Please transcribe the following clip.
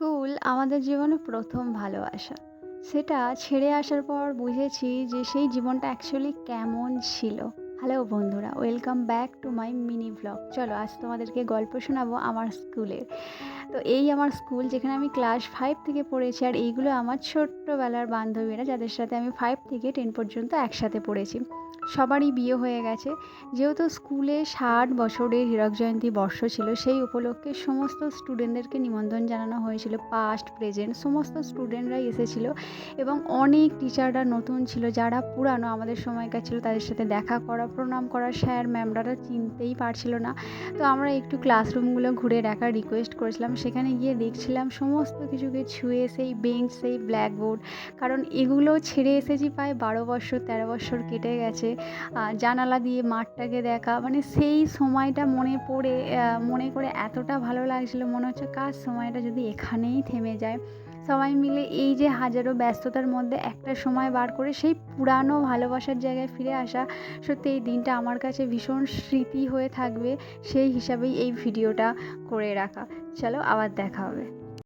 School আমাদের জীবনে প্রথম ভালোবাসা। সেটা ছেড়ে আসার পর বুঝেছি যে সেই জীবনটা অ্যাকচুয়ালি কেমন ছিল। হ্যালো বন্ধুরা, welcome back to my mini vlog. চলো আজ তোমাদেরকে গল্প শোনাবো আমার স্কুলের। তো এই আমার স্কুল যেখানে আমি ক্লাস 5 থেকে পড়েছি, আর এইগুলো আমার ছোট্টবেলার বান্ধবীরা যাদের সাথে আমি 5 থেকে 10 পর্যন্ত একসাথে পড়েছি। সবারই বিয়ে হয়ে গেছে। যেহেতু স্কুলে 60 বছরের হীরক জয়ন্তী বর্ষ ছিল, সেই উপলক্ষে সমস্ত স্টুডেন্টদেরকে নিমন্ত্রণ জানানো হয়েছিল। পাস্ট প্রেজেন্ট সমস্ত স্টুডেন্টরাই এসেছিল এবং অনেক টিচাররা নতুন ছিল, যারা পুরানো আমাদের সময়কার ছিল তাদের সাথে দেখা করা, প্রণাম করা, স্যার ম্যামরা চিনতেই পারছিল না। তো আমরা একটু ক্লাসরুমগুলো ঘুরে দেখার রিকোয়েস্ট করেছিলাম। সেখানে গিয়ে দেখছিলাম সমস্ত কিছুকে ছুঁয়ে, সেই বেঞ্চ, সেই ব্ল্যাকবোর্ড, কারণ এগুলো ছেড়ে এসেছি প্রায় 12 বছর 13 বছর কেটে গেছে। জানালা দিয়ে মাঠটাকে দেখা, মানে সেই সময়টা মনে করে এতটা ভালো লাগছিল, মনে হচ্ছে কাশ সময়টা যদি এখানেই থেমে যায়। সবাই মিলে এই যে হাজারো ব্যস্ততার মধ্যে একটা সময় বার করে সেই পুরানো ভালোবাসার জায়গায় ফিরে আসা, সত্যি এই দিনটা আমার কাছে ভীষণ স্মৃতি হয়ে থাকবে। সেই হিসাবেই এই ভিডিওটা করে রাখা। চলো আবার দেখা হবে।